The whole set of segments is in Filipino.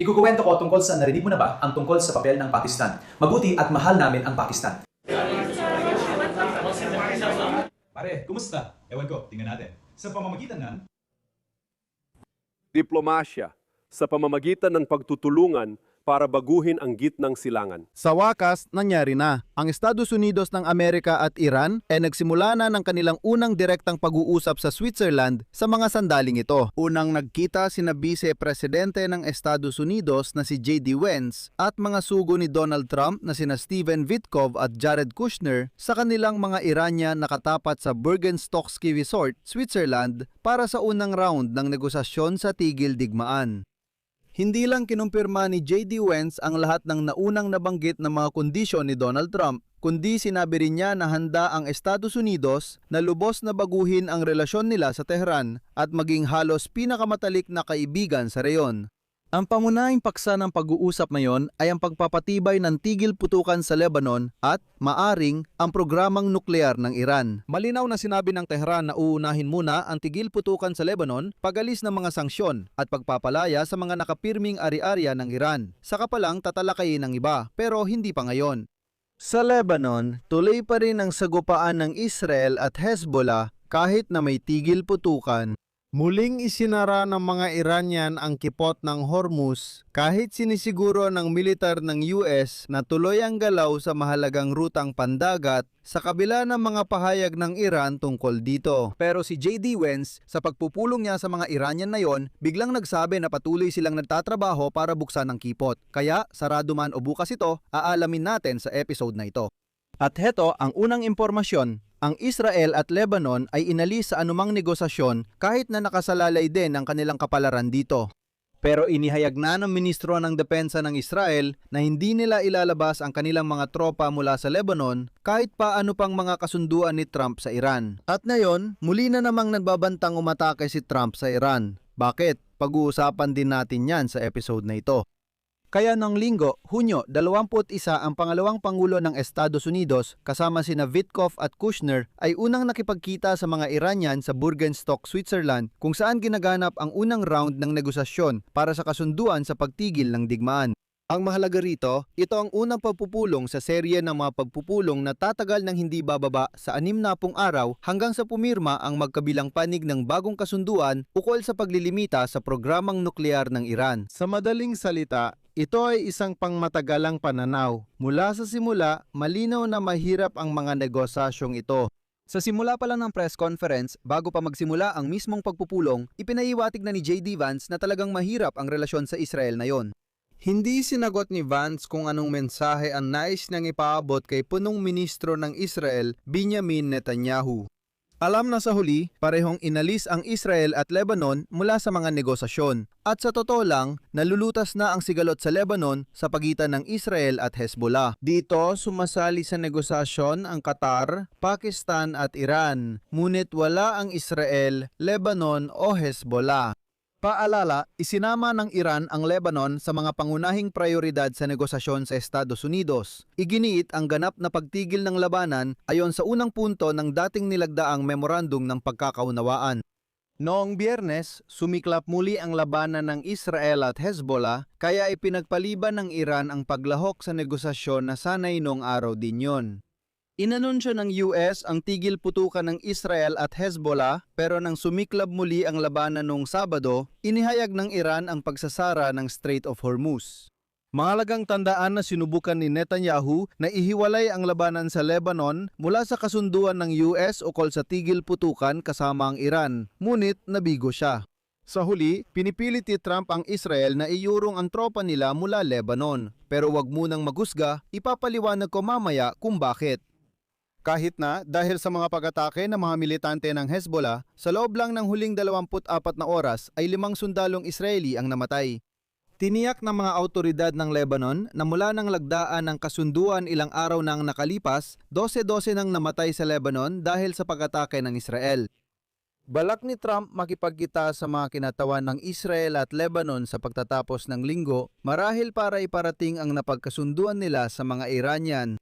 Ikukuwento ko tungkol sa narinig mo na ba ang tungkol sa papel ng Pakistan. Mabuti at mahal namin ang Pakistan. Pare, kumusta? Ewan ko, tingnan natin. Sa pamamagitan ng Diplomasya sa pamamagitan ng pagtutulungan para baguhin ang gitnang silangan. Sa wakas, nangyari na. Ang Estados Unidos ng Amerika at Iran ay nagsimula na ng kanilang unang direktang pag-uusap sa Switzerland sa mga sandaling ito. Unang nagkita sina Vice Presidente ng Estados Unidos na si J.D. Vance at mga sugo ni Donald Trump na sina Steven Witkoff at Jared Kushner sa kanilang mga Iranian nakatapat sa Bergenstocksky Resort, Switzerland para sa unang round ng negosasyon sa tigil digmaan. Hindi lang kinumpirma ni J.D. Vance ang lahat ng naunang nabanggit na mga kondisyon ni Donald Trump, kundi sinabi rin niya na handa ang Estados Unidos na lubos na baguhin ang relasyon nila sa Tehran at maging halos pinakamatalik na kaibigan sa reyon. Ang pangunahing paksa ng pag-uusap ngayon ay ang pagpapatibay ng tigil putukan sa Lebanon at, maaring, ang programang nuklear ng Iran. Malinaw na sinabi ng Tehran na uunahin muna ang tigil putukan sa Lebanon, pagalis ng mga sanksyon at pagpapalaya sa mga nakapirming ari-arya ng Iran. Saka pa lang tatalakayin ng iba, pero hindi pa ngayon. Sa Lebanon, tuloy pa rin ang sagupaan ng Israel at Hezbollah kahit na may tigil putukan. Muling isinara ng mga Iranian ang kipot ng Hormuz kahit sinisiguro ng militar ng US na tuloy ang galaw sa mahalagang rutang pandagat sa kabila ng mga pahayag ng Iran tungkol dito. Pero si J.D. Vance, sa pagpupulong niya sa mga Iranian na yon, biglang nagsabi na patuloy silang nagtatrabaho para buksan ang kipot. Kaya, sarado man o bukas ito, aalamin natin sa episode na ito. At heto ang unang impormasyon. Ang Israel at Lebanon ay inalis sa anumang negosasyon kahit na nakasalalay din ang kanilang kapalaran dito. Pero inihayag na ng Ministro ng Depensa ng Israel na hindi nila ilalabas ang kanilang mga tropa mula sa Lebanon kahit pa ano pang mga kasunduan ni Trump sa Iran. At ngayon, muli na namang nagbabantang umatake si Trump sa Iran. Bakit? Pag-uusapan din natin yan sa episode na ito. Kaya noong Linggo, Hunyo 21, ang pangalawang Pangulo ng Estados Unidos kasama sina Witkoff at Kushner ay unang nakipagkita sa mga Iranian sa Bergenstock, Switzerland kung saan ginaganap ang unang round ng negosasyon para sa kasunduan sa pagtigil ng digmaan. Ang mahalaga rito, ito ang unang pagpupulong sa serye ng mga pagpupulong na tatagal ng hindi bababa sa 60 araw hanggang sa pumirma ang magkabilang panig ng bagong kasunduan ukol sa paglilimita sa programang nuklear ng Iran. Sa madaling salita, ito ay isang pangmatagalang pananaw. Mula sa simula, malinaw na mahirap ang mga negosasyong ito. Sa simula pa lang ng press conference, bago pa magsimula ang mismong pagpupulong, ipinaiwatig na ni J.D. Vance na talagang mahirap ang relasyon sa Israel na yon. Hindi sinagot ni Vance kung anong mensahe ang nais niyang ipaabot kay punong ministro ng Israel, Benjamin Netanyahu. Alam na sa huli, parehong inalis ang Israel at Lebanon mula sa mga negosasyon. At sa totoo lang, nalulutas na ang sigalot sa Lebanon sa pagitan ng Israel at Hezbollah. Dito, sumasali sa negosasyon ang Qatar, Pakistan at Iran. Ngunit wala ang Israel, Lebanon o Hezbollah. Paalala, isinama ng Iran ang Lebanon sa mga pangunahing prioridad sa negosasyon sa Estados Unidos. Iginiit ang ganap na pagtigil ng labanan ayon sa unang punto ng dating nilagdaang memorandum ng pagkakaunawaan. Noong Biyernes, sumiklap muli ang labanan ng Israel at Hezbollah kaya ipinagpaliban ng Iran ang paglahok sa negosasyon na sanay noong araw din yon. Inanunsyo ng US ang tigil putukan ng Israel at Hezbollah pero nang sumiklab muli ang labanan noong Sabado, inihayag ng Iran ang pagsasara ng Strait of Hormuz. Mahalagang tandaan na sinubukan ni Netanyahu na ihiwalay ang labanan sa Lebanon mula sa kasunduan ng US ukol sa tigil putukan kasama ang Iran, ngunit nabigo siya. Sa huli, pinipilit ni Trump ang Israel na iurong ang tropa nila mula Lebanon. Pero wag munang maghusga, ipapaliwanag ko mamaya kung bakit. Kahit na dahil sa mga pag-atake ng mga militante ng Hezbollah, sa loob lang ng huling 24 na oras ay 5 sundalong Israeli ang namatay. Tiniyak ng mga autoridad ng Lebanon na mula ng lagdaan ng kasunduan ilang araw nang nakalipas, 12-12 nang namatay sa Lebanon dahil sa pag-atake ng Israel. Balak ni Trump makipagkita sa mga kinatawan ng Israel at Lebanon sa pagtatapos ng linggo marahil para iparating ang napagkasunduan nila sa mga Iranian.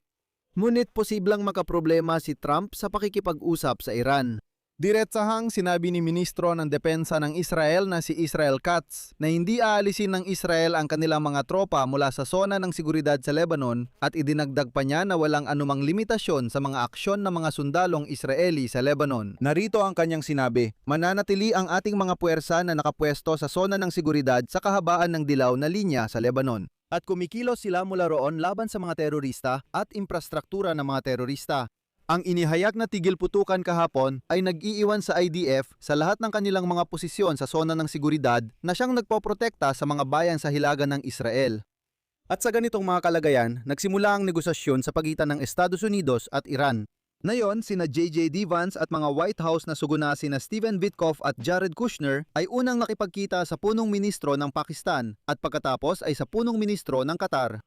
Ngunit posibleng makaproblema si Trump sa pakikipag-usap sa Iran. Diretsahang sinabi ni Ministro ng Depensa ng Israel na si Israel Katz na hindi aalisin ng Israel ang kanilang mga tropa mula sa zona ng seguridad sa Lebanon at idinagdag pa niya na walang anumang limitasyon sa mga aksyon ng mga sundalong Israeli sa Lebanon. Narito ang kanyang sinabi, mananatili ang ating mga puwersa na nakapwesto sa zona ng seguridad sa kahabaan ng dilaw na linya sa Lebanon. At kumikilos sila mula roon laban sa mga terorista at infrastruktura ng mga terorista. Ang inihayag na tigil putukan kahapon ay nag-iiwan sa IDF sa lahat ng kanilang mga posisyon sa zona ng seguridad na siyang nagpoprotekta sa mga bayan sa hilaga ng Israel. At sa ganitong mga kalagayan, nagsimula ang negosasyon sa pagitan ng Estados Unidos at Iran. Ngayon, sina J.J. Vance at mga White House na suguna sina Stephen Witkoff at Jared Kushner ay unang nakipagkita sa punong ministro ng Pakistan at pagkatapos ay sa punong ministro ng Qatar.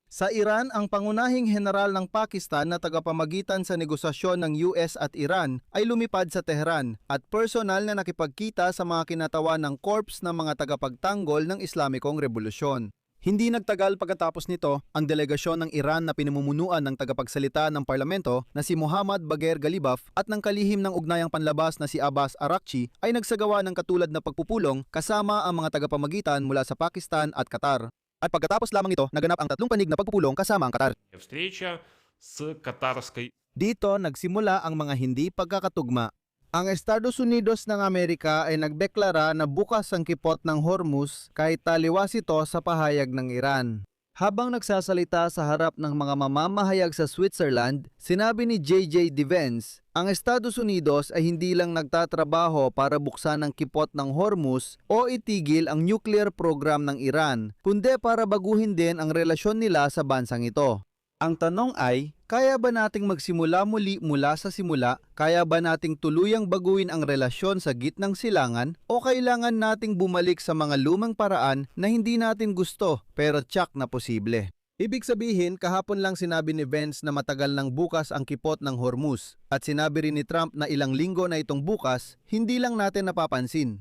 Sa Iran, ang pangunahing general ng Pakistan na tagapamagitan sa negosasyon ng US at Iran ay lumipad sa Tehran at personal na nakipagkita sa mga kinatawan ng corps ng mga tagapagtanggol ng Islamikong Revolusyon. Hindi nagtagal pagkatapos nito, ang delegasyon ng Iran na pinamumunuan ng tagapagsalita ng parlamento na si Muhammad Bagher Ghalibaf at ng kalihim ng ugnayang panlabas na si Abbas Araghchi ay nagsagawa ng katulad na pagpupulong kasama ang mga tagapamagitan mula sa Pakistan at Qatar. At pagkatapos lamang ito, naganap ang 3 panig na pagpupulong kasama ang Qatar. Встреча с катарской. Dito nagsimula ang mga hindi pagkakatugma. Ang Estados Unidos ng Amerika ay nagdeklara na bukas ang kipot ng Hormuz kahit taliwas ito sa pahayag ng Iran. Habang nagsasalita sa harap ng mga mamamahayag sa Switzerland, sinabi ni J.J. Vance, ang Estados Unidos ay hindi lang nagtatrabaho para buksan ang kipot ng Hormuz o itigil ang nuclear program ng Iran, kundi para baguhin din ang relasyon nila sa bansang ito. Ang tanong ay, kaya ba nating magsimula muli mula sa simula? Kaya ba nating tuluyang baguhin ang relasyon sa gitnang silangan? O kailangan nating bumalik sa mga lumang paraan na hindi natin gusto pero tiyak na posible? Ibig sabihin, kahapon lang sinabi ni Vance na matagal nang bukas ang kipot ng Hormuz at sinabi rin ni Trump na ilang linggo na itong bukas, hindi lang natin napapansin.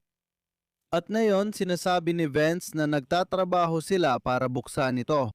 At ngayon, sinasabi ni Vance na nagtatrabaho sila para buksan ito.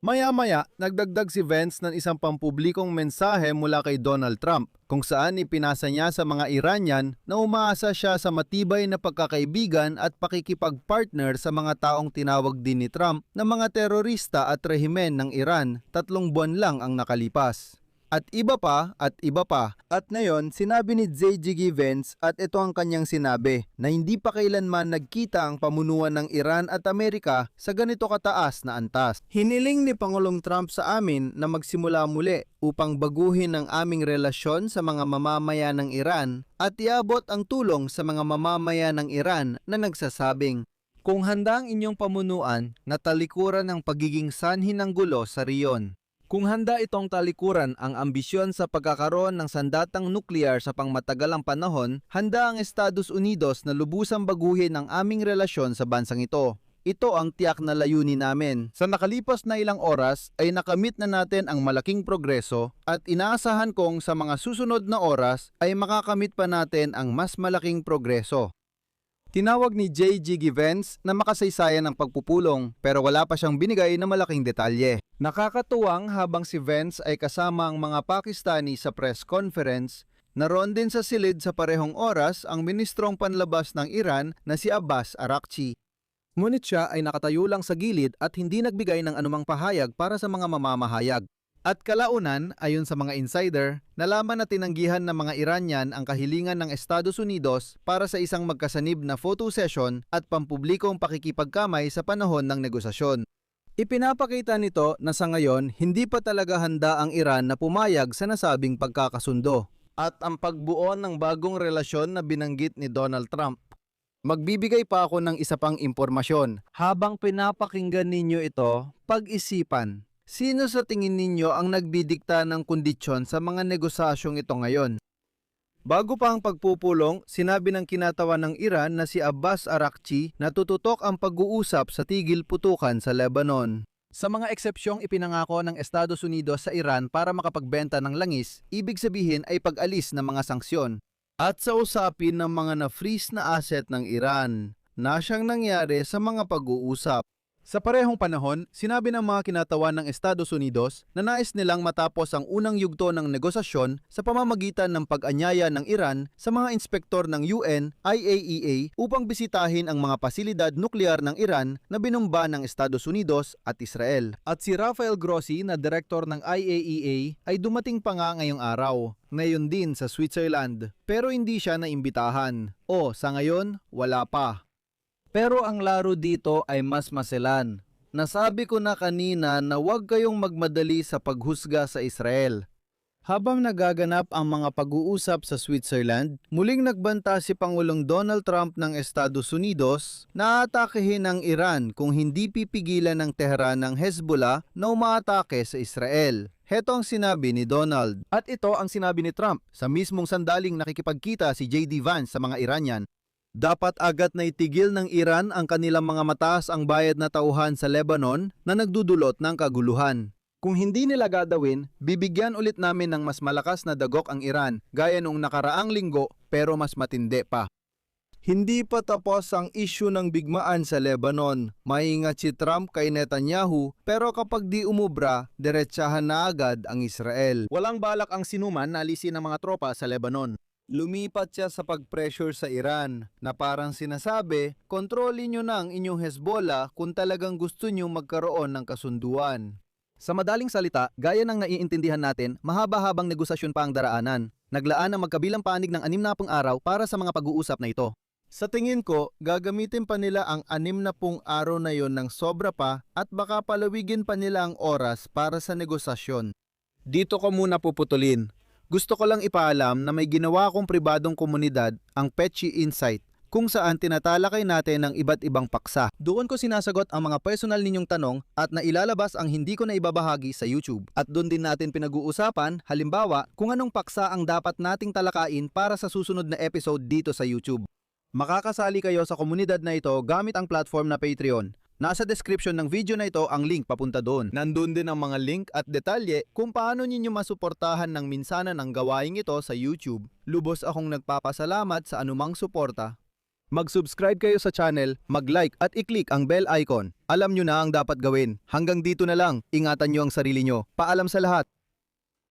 Maya-maya, nagdagdag si Vance ng isang pampublikong mensahe mula kay Donald Trump kung saan ipinasa niya sa mga Iranian na umaasa siya sa matibay na pagkakaibigan at pakikipagpartner sa mga taong tinawag din ni Trump na mga terorista at rehimen ng Iran 3 buwan lang ang nakalipas. At iba pa, at iba pa. At ngayon, sinabi ni J.J. Vance at ito ang kanyang sinabi na hindi pa kailanman nagkita ang pamunuan ng Iran at Amerika sa ganito kataas na antas. Hiniling ni Pangulong Trump sa amin na magsimula muli upang baguhin ang aming relasyon sa mga mamamayan ng Iran at iabot ang tulong sa mga mamamayan ng Iran na nagsasabing, kung handa ang inyong pamunuan na talikuran ng pagiging sanhi ng gulo sa riyon. Kung handa itong talikuran ang ambisyon sa pagkakaroon ng sandatang nuklear sa pangmatagalang panahon, handa ang Estados Unidos na lubusang baguhin ang aming relasyon sa bansang ito. Ito ang tiyak na layunin namin. Sa nakalipas na ilang oras ay nakamit na natin ang malaking progreso at inaasahan kong sa mga susunod na oras ay makakamit pa natin ang mas malaking progreso. Tinawag ni J.J. Vance na makasaysayan ng pagpupulong pero wala pa siyang binigay na malaking detalye. Nakakatuwang habang si Vance ay kasama ang mga Pakistani sa press conference, naroon din sa silid sa parehong oras ang ministrong panlabas ng Iran na si Abbas Araghchi. Ngunit siya ay nakatayo lang sa gilid at hindi nagbigay ng anumang pahayag para sa mga mamamahayag. At kalaunan, ayon sa mga insider, nalaman na tinanggihan ng mga Iranian ang kahilingan ng Estados Unidos para sa isang magkasanib na photo session at pampublikong pakikipagkamay sa panahon ng negosasyon. Ipinapakita nito na sa ngayon, hindi pa talaga handa ang Iran na pumayag sa nasabing pagkakasundo at ang pagbuo ng bagong relasyon na binanggit ni Donald Trump. Magbibigay pa ako ng isa pang impormasyon. Habang pinapakinggan ninyo ito, pag-isipan. Sino sa tingin ninyo ang nagbidikta ng kondisyon sa mga negosasyong ito ngayon? Bago pa ang pagpupulong, sinabi ng kinatawan ng Iran na si Abbas Araghchi na tututok ang pag-uusap sa tigil putukan sa Lebanon. Sa mga eksepsyong ipinangako ng Estados Unidos sa Iran para makapagbenta ng langis, ibig sabihin ay pag-alis ng mga sanksyon. At sa usapin ng mga na-freeze na asset ng Iran, na siyang nangyari sa mga pag-uusap. Sa parehong panahon, sinabi ng mga kinatawan ng Estados Unidos na nais nilang matapos ang unang yugto ng negosasyon sa pamamagitan ng pag-anyaya ng Iran sa mga inspektor ng UN, IAEA upang bisitahin ang mga pasilidad nuklear ng Iran na binumba ng Estados Unidos at Israel. At si Rafael Grossi na direktor ng IAEA ay dumating pa nga ngayong araw, ngayon din sa Switzerland, pero hindi siya naimbitahan. O sa ngayon, wala pa. Pero ang laro dito ay mas maselan. Nasabi ko na kanina na huwag kayong magmadali sa paghusga sa Israel. Habang nagaganap ang mga pag-uusap sa Switzerland, muling nagbanta si Pangulong Donald Trump ng Estados Unidos na atakehin ng Iran kung hindi pipigilan ng Tehran ng Hezbollah na umaatake sa Israel. Heto ang sinabi ni Donald. At ito ang sinabi ni Trump sa mismong sandaling nakikipagkita si J.D. Vance sa mga Iranian. Dapat agad na itigil ng Iran ang kanilang mga mataas ang bayad na tauhan sa Lebanon na nagdudulot ng kaguluhan. Kung hindi nila gagawin, bibigyan ulit namin ng mas malakas na dagok ang Iran gaya noong nakaraang linggo pero mas matindi pa. Hindi pa tapos ang issue ng bigmaan sa Lebanon. Maingat si Trump kay Netanyahu pero kapag di umubra, diretsahan na agad ang Israel. Walang balak ang sinuman na alisin ng mga tropa sa Lebanon. Lumipat siya sa pag-pressure sa Iran na parang sinasabi, kontrolin nyo na ang inyong Hezbollah kung talagang gusto nyo magkaroon ng kasunduan. Sa madaling salita, gaya ng naiintindihan natin, mahaba-habang negosasyon pa ang daraanan. Naglaan ang magkabilang panig ng 60 araw para sa mga pag-uusap na ito. Sa tingin ko, gagamitin pa nila ang 60 araw na yon ng sobra pa at baka palawigin pa nila ang oras para sa negosasyon. Dito ko muna puputulin. Gusto ko lang ipaalam na may ginawa akong pribadong komunidad, ang Petchy Insight, kung saan tinatalakay natin ang iba't ibang paksa. Doon ko sinasagot ang mga personal ninyong tanong at nailalabas ang hindi ko na ibabahagi sa YouTube. At doon din natin pinag-uusapan, halimbawa, kung anong paksa ang dapat nating talakayin para sa susunod na episode dito sa YouTube. Makakasali kayo sa komunidad na ito gamit ang platform na Patreon. Nasa description ng video na ito ang link papunta doon. Nandun din ang mga link at detalye kung paano ninyo masuportahan ng minsanan ang gawaing ito sa YouTube. Lubos akong nagpapasalamat sa anumang suporta. Mag-subscribe kayo sa channel, mag-like at i-click ang bell icon. Alam nyo na ang dapat gawin. Hanggang dito na lang, ingatan nyo ang sarili nyo. Paalam sa lahat!